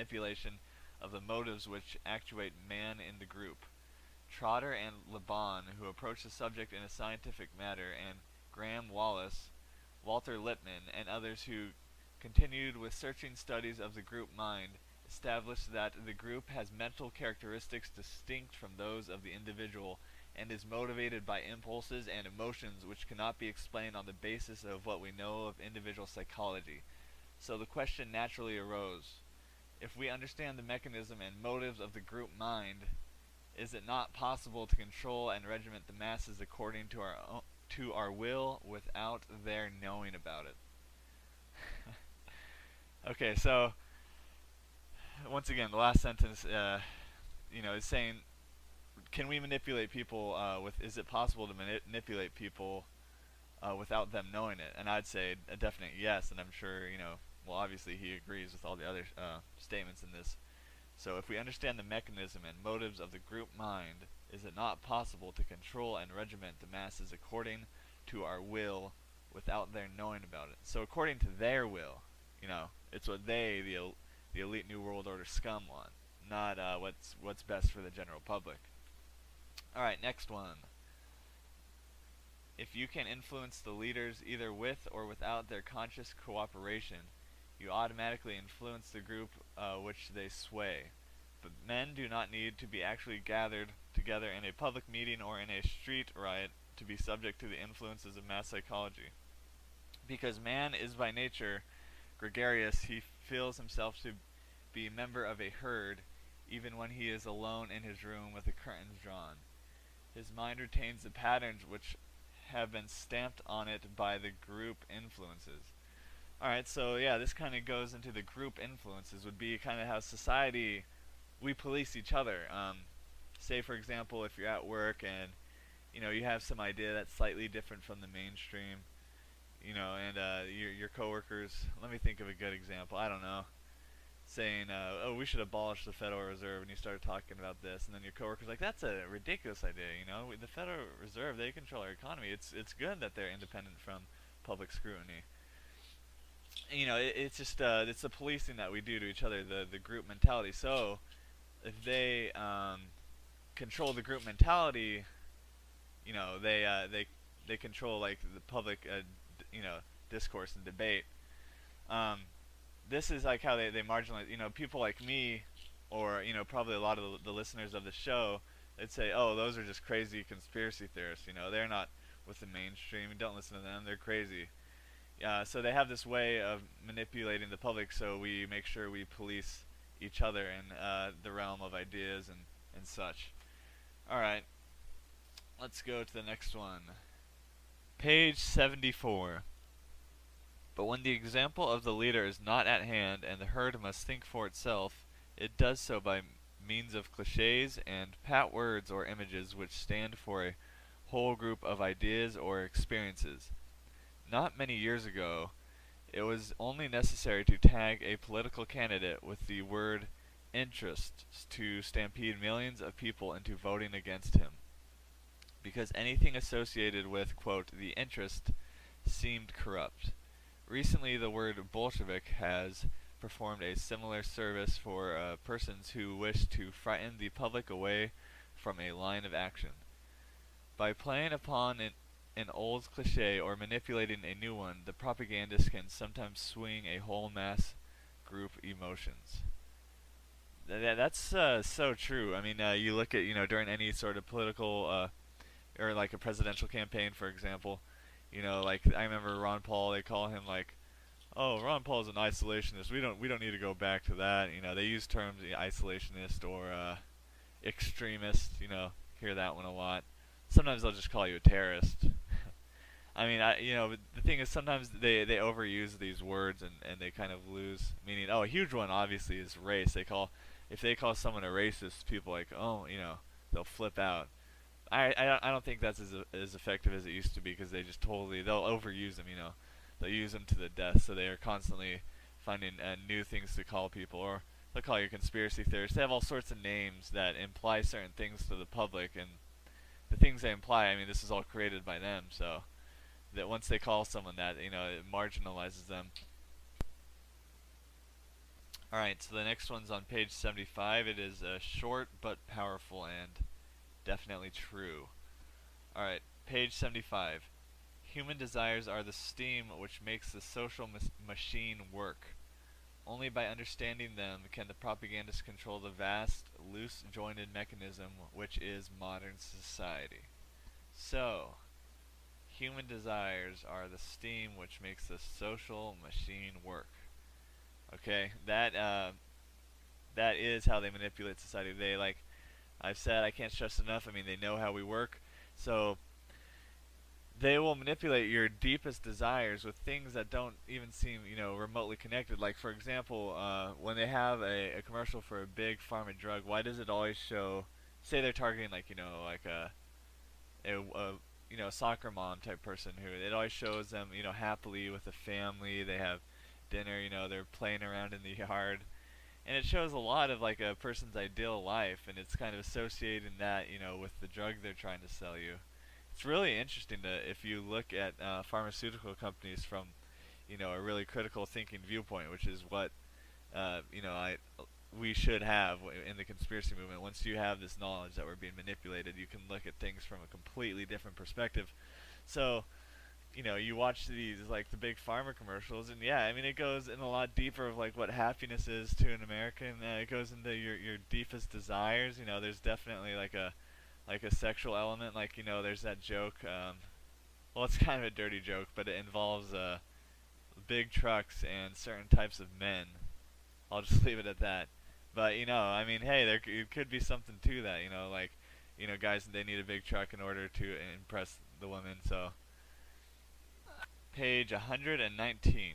manipulation of the motives which actuate man in the group. Trotter and Laban, who approach the subject in a scientific manner, and Graham Wallace, Walter Lippmann, and others who continued with searching studies of the group mind, established that the group has mental characteristics distinct from those of the individual and is motivated by impulses and emotions which cannot be explained on the basis of what we know of individual psychology. So the question naturally arose, if we understand the mechanism and motives of the group mind, is it not possible to control and regiment the masses according to our will without their knowing about it? Okay, so once again, the last sentence, is saying, can we manipulate people? Is it possible to manipulate people without them knowing it? And I'd say a definite yes, and I'm sure well, obviously he agrees with all the other statements in this. So if we understand the mechanism and motives of the group mind, is it not possible to control and regiment the masses according to our will without their knowing about it? So according to their will, it's what they, the elite New World Order scum, want, not what's best for the general public. Alright, next one. If you can influence the leaders either with or without their conscious cooperation, you automatically influence the group which they sway. But men do not need to be actually gathered together in a public meeting or in a street riot to be subject to the influences of mass psychology. Because man is by nature gregarious, he feels himself to be a member of a herd even when he is alone in his room with the curtains drawn. His mind retains the patterns which have been stamped on it by the group influences. Alright, so yeah, this kind of goes into the group influences, would be kind of how society, we police each other. Say, for example, if you're at work and, you have some idea that's slightly different from the mainstream, and your coworkers, let me think of a good example, I don't know, saying, we should abolish the Federal Reserve, and you start talking about this, and then your coworker's like, that's a ridiculous idea, the Federal Reserve, they control our economy, it's good that they're independent from public scrutiny. It's just it's the policing that we do to each other, the group mentality. So if they control the group mentality, they control like the public discourse and debate. This is like how they marginalize people like me, or probably a lot of the listeners of the show. They'd say, oh, those are just crazy conspiracy theorists. They're not with the mainstream. Don't listen to them. They're crazy. So they have this way of manipulating the public, so we make sure we police each other in the realm of ideas and such. Alright, let's go to the next one. Page 74. But when the example of the leader is not at hand and the herd must think for itself, it does so by means of cliches and pat words or images which stand for a whole group of ideas or experiences. Not many years ago, it was only necessary to tag a political candidate with the word interest to stampede millions of people into voting against him, because anything associated with, quote, the interest seemed corrupt. Recently, the word Bolshevik has performed a similar service for persons who wish to frighten the public away from a line of action. By playing upon an old cliché or manipulating a new one, the propagandist can sometimes swing a whole mass group emotions. That's so true. I mean, you look at, during any sort of political, or like a presidential campaign, for example, like I remember Ron Paul, they call him like, oh, Ron Paul's an isolationist. We don't need to go back to that. They use terms, isolationist or extremist, hear that one a lot. Sometimes they'll just call you a terrorist. I mean, the thing is sometimes they overuse these words and they kind of lose meaning. Oh, a huge one obviously is race. If they call someone a racist, people like, oh, they'll flip out. I don't think that's as effective as it used to be, because they just they'll overuse them, They'll use them to the death, so they are constantly finding new things to call people, or they'll call you a conspiracy theorist. They have all sorts of names that imply certain things to the public, and the things they imply, I mean, this is all created by them, so that once they call someone that, it marginalizes them. Alright, so the next one's on page 75. It is short but powerful and definitely true. Alright, page 75. Human desires are the steam which makes the social machine work. Only by understanding them can the propagandists control the vast, loose-jointed mechanism which is modern society. So, human desires are the steam which makes the social machine work. Okay, that is how they manipulate society. They, like I've said, I can't stress enough. I mean, they know how we work, so they will manipulate your deepest desires with things that don't even seem, remotely connected. Like, for example, when they have a commercial for a big pharma drug, why does it always show? Say they're targeting, like a soccer mom type person who it always shows them, happily with a family. They have dinner. They're playing around in the yard, and it shows a lot of like a person's ideal life, and it's kind of associating that, with the drug they're trying to sell you. It's really interesting if you look at pharmaceutical companies from, a really critical thinking viewpoint, which is what, we should have in the conspiracy movement. Once you have this knowledge that we're being manipulated, you can look at things from a completely different perspective. So, you watch these like the big pharma commercials, and yeah, I mean it goes in a lot deeper of like what happiness is to an American. It goes into your deepest desires. There's definitely like a sexual element. Like there's that joke. Well, it's kind of a dirty joke, but it involves big trucks and certain types of men. I'll just leave it at that. But I mean, hey, it could be something to that. Like guys, they need a big truck in order to impress the women. So page 119.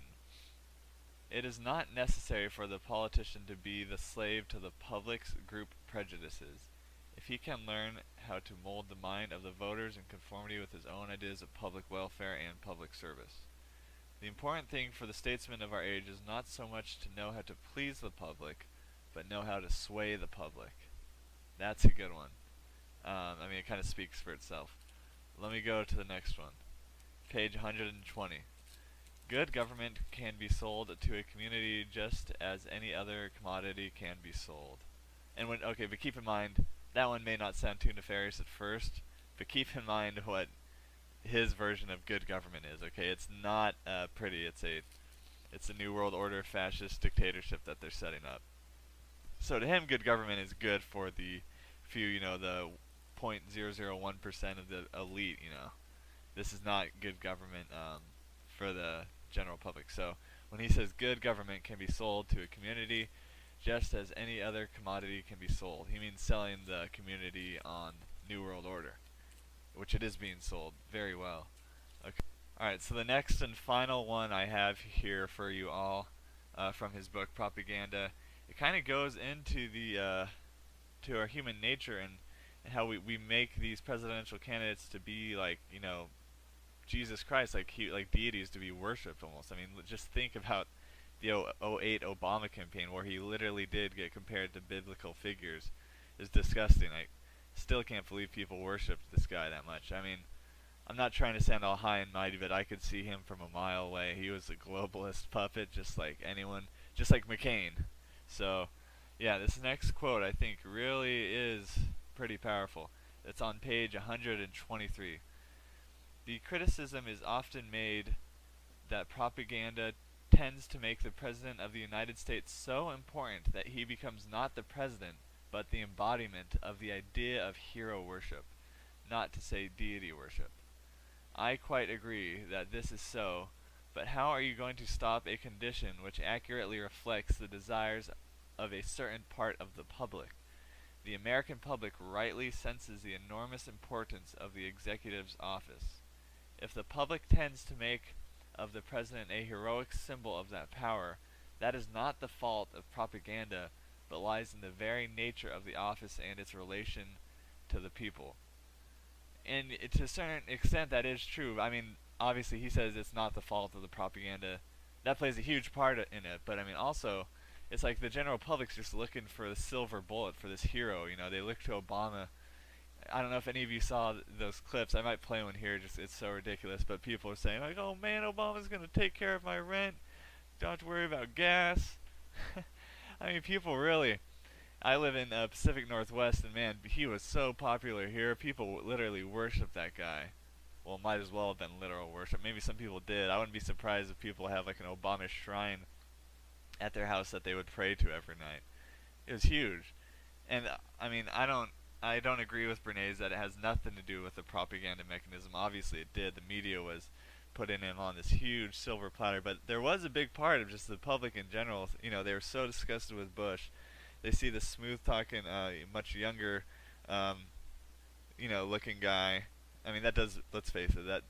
It is not necessary for the politician to be the slave to the public's group prejudices. If he can learn how to mold the mind of the voters in conformity with his own ideas of public welfare and public service. The important thing for the statesmen of our age is not so much to know how to please the public, but know how to sway the public. That's a good one. I mean, it kind of speaks for itself. Let me go to the next one. Page 120. Good government can be sold to a community just as any other commodity can be sold. And but keep in mind, that one may not sound too nefarious at first, but keep in mind what his version of good government is. Okay, it's not pretty. It's a new world order fascist dictatorship that they're setting up. So to him, good government is good for the few, the 0.001% of the elite. This is not good government for the general public. So when he says good government can be sold to a community just as any other commodity can be sold, he means selling the community on New World Order, which it is being sold very well. Okay. Alright, so the next and final one I have here for you all from his book Propaganda, it kind of goes into the to our human nature and how we make these presidential candidates to be like, Jesus Christ, like deities to be worshipped almost. I mean, just think about the 08 Obama campaign where he literally did get compared to biblical figures. It's disgusting. I still can't believe people worshipped this guy that much. I mean, I'm not trying to sound all high and mighty, but I could see him from a mile away. He was a globalist puppet, just like anyone, just like McCain. So, yeah, this next quote I think really is pretty powerful. It's on page 123. The criticism is often made that propaganda tends to make the President of the United States so important that he becomes not the President, but the embodiment of the idea of hero worship, not to say deity worship. I quite agree that this is so, but how are you going to stop a condition which accurately reflects the desires of a certain part of the public? The American public rightly senses the enormous importance of the executive's office. If the public tends to make of the president a heroic symbol of that power, that is not the fault of propaganda, but lies in the very nature of the office and its relation to the people. And to a certain extent that is true. I mean, obviously he says it's not the fault of the propaganda. That plays a huge part in it, but I mean also, it's like the general public's just looking for the silver bullet, for this hero. They look to Obama. I don't know if any of you saw those clips. I might play one here. Just it's so ridiculous. But people are saying like, "Oh man, Obama's gonna take care of my rent. Don't have to worry about gas." I mean, people really. I live in Pacific Northwest, and man, he was so popular here. People literally worship that guy. Well, might as well have been literal worship. Maybe some people did. I wouldn't be surprised if people have like an Obama shrine at their house that they would pray to every night. It was huge. And I mean, I don't agree with Bernays that it has nothing to do with the propaganda mechanism. Obviously, it did. The media was putting him on this huge silver platter, but there was a big part of just the public in general. You know, they were so disgusted with Bush. They see the smooth-talking, much younger, um, looking guy. I mean, that does. Let's face it. That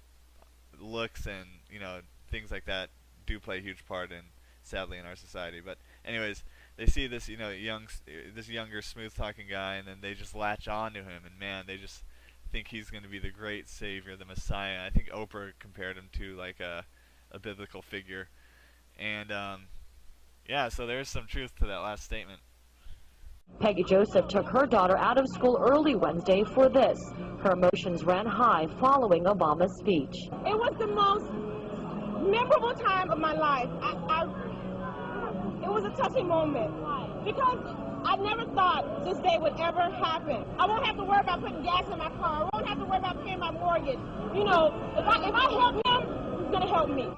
looks and things like that do play a huge part in, sadly, in our society. But anyways, they see this this younger smooth talking guy, and then they just latch on to him, and man, they just think he's going to be the great savior, the Messiah. I think Oprah compared him to like a biblical figure, and yeah, so there's some truth to that last statement. Peggy Joseph took her daughter out of school early Wednesday for this. Her emotions ran high following Obama's speech. It was the most memorable time of my life. It was a touching moment because I never thought this day would ever happen. I won't have to worry about putting gas in my car. I won't have to worry about paying my mortgage. You know, if I help him, he's going to help me.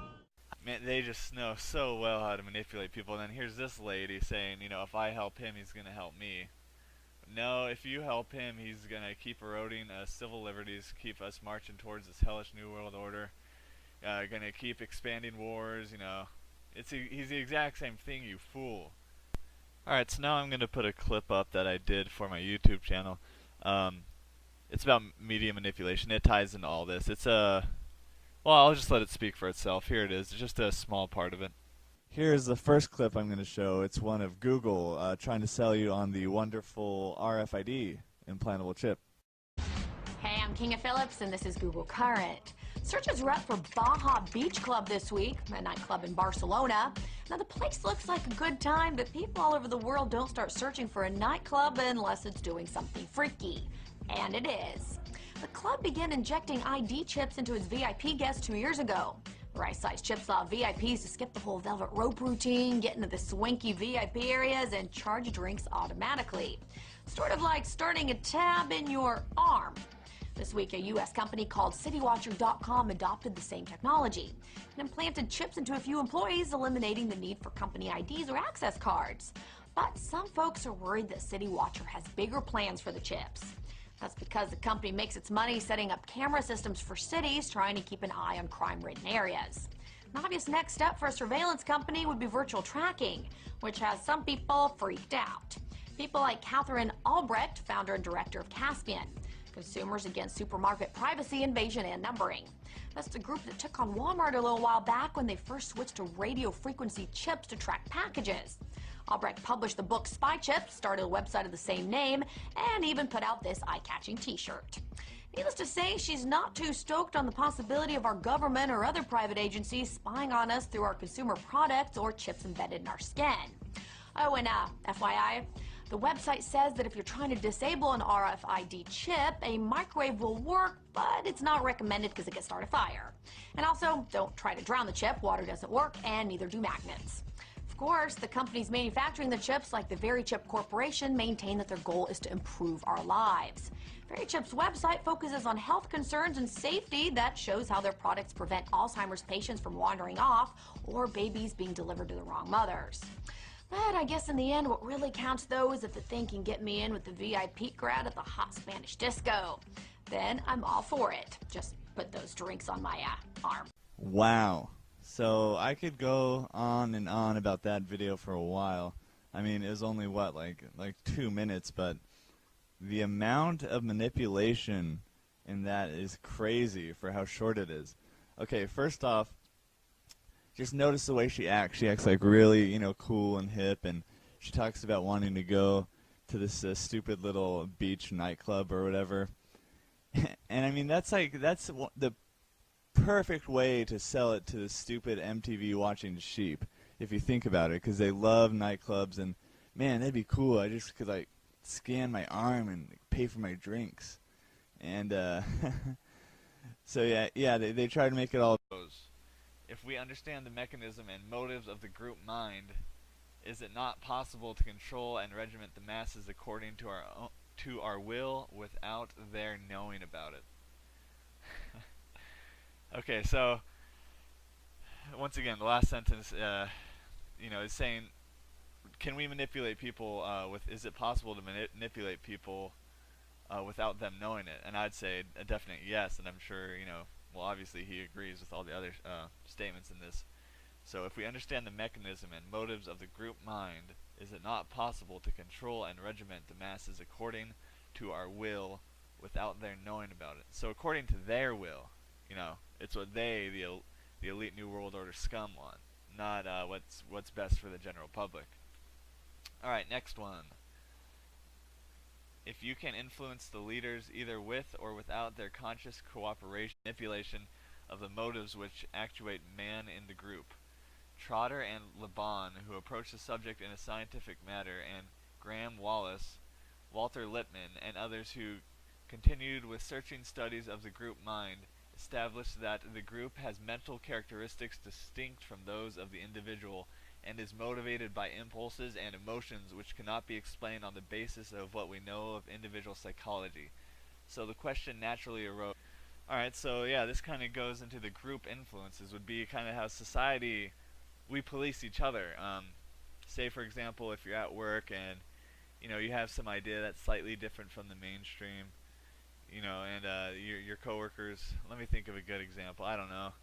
Man, they just know so well how to manipulate people. And then here's this lady saying, if I help him, he's going to help me. No, if you help him, he's going to keep eroding civil liberties, keep us marching towards this hellish new world order, going to keep expanding wars, he's the exact same thing, you fool. Alright, so now I'm going to put a clip up that I did for my YouTube channel. It's about media manipulation. It ties into all this. Well, I'll just let it speak for itself. Here it is, just a small part of it. Here's the first clip I'm going to show. It's one of Google trying to sell you on the wonderful RFID implantable chip. Hey, I'm Kinga Phillips, and this is Google Current. Searches were up for Baja Beach Club this week, a nightclub in Barcelona. Now, the place looks like a good time, but people all over the world don't start searching for a nightclub unless it's doing something freaky. And it is. The club began injecting ID chips into its VIP guests 2 years ago. The right-size chips allow VIPs to skip the whole velvet rope routine, get into the swanky VIP areas, and charge drinks automatically. Sort of like starting a tab in your arm. This week, a U.S. company called CityWatcher.com adopted the same technology and implanted chips into a few employees, eliminating the need for company IDs or access cards. But some folks are worried that CityWatcher has bigger plans for the chips. That's because the company makes its money setting up camera systems for cities trying to keep an eye on crime-ridden areas. An obvious next step for a surveillance company would be virtual tracking, which has some people freaked out. People like Catherine Albrecht, founder and director of Caspian, Consumers Against Supermarket Privacy Invasion and Numbering. That's the group that took on Walmart a little while back when they first switched to radio frequency chips to track packages. Albrecht published the book Spy Chips, started a website of the same name, and even put out this eye-catching t-shirt. Needless to say, she's not too stoked on the possibility of our government or other private agencies spying on us through our consumer products or chips embedded in our skin. Oh, and FYI, the website says that if you're trying to disable an RFID chip, a microwave will work, but it's not recommended because it can start a fire. And also, don't try to drown the chip. Water doesn't work, and neither do magnets. Of course, the companies manufacturing the chips, like the VeriChip Corporation, maintain that their goal is to improve our lives. VeriChip's website focuses on health concerns and safety that shows how their products prevent Alzheimer's patients from wandering off or babies being delivered to the wrong mothers. But I guess in the end, what really counts, though, is if the thing can get me in with the VIP crowd at the hot Spanish disco. Then I'm all for it. Just put those drinks on my arm. Wow. So I could go on and on about that video for a while. I mean, it was only, what, like 2 minutes, but the amount of manipulation in that is crazy for how short it is. Okay, first off, just notice the way she acts. She acts like really, cool and hip, and she talks about wanting to go to this stupid little beach nightclub or whatever. And I mean, that's the perfect way to sell it to the stupid MTV watching sheep, if you think about it, because they love nightclubs, and man, that'd be cool. I just could like scan my arm and pay for my drinks, and so yeah, they try to make it all. If we understand the mechanism and motives of the group mind, Is it not possible to control and regiment the masses according to our will without their knowing about it? Okay, so once again, the last sentence, is saying, can we manipulate people is it possible to manipulate people without them knowing it? And I'd say a definite yes, and I'm sure, well, obviously he agrees with all the other statements in this. So if we understand the mechanism and motives of the group mind, is it not possible to control and regiment the masses according to our will without their knowing about it? So according to their will, it's what they, the elite New World Order scum, want, not what's best for the general public. All right, next one. If you can influence the leaders either with or without their conscious cooperation, manipulation of the motives which actuate man in the group. Trotter and Laban, who approached the subject in a scientific manner, and Graham Wallace, Walter Lippmann, and others who continued with searching studies of the group mind, established that the group has mental characteristics distinct from those of the individual and is motivated by impulses and emotions which cannot be explained on the basis of what we know of individual psychology. So the question naturally arose. Alright, so yeah, this kind of goes into the group influences, would be kind of how society, we police each other. Say, for example, if you're at work and, you have some idea that's slightly different from the mainstream, and your coworkers, let me think of a good example, I don't know,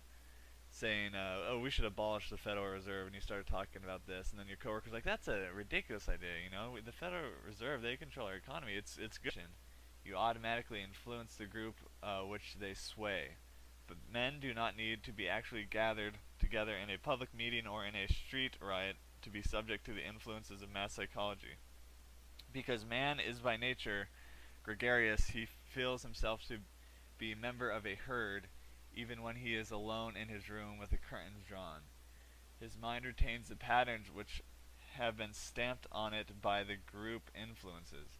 saying, oh, we should abolish the Federal Reserve, and you start talking about this, and then your coworker's like, that's a ridiculous idea, the Federal Reserve, they control our economy, it's good. You automatically influence the group which they sway. But men do not need to be actually gathered together in a public meeting or in a street riot to be subject to the influences of mass psychology. Because man is by nature gregarious, he feels himself to be a member of a herd even when he is alone in his room with the curtains drawn. His mind retains the patterns which have been stamped on it by the group influences.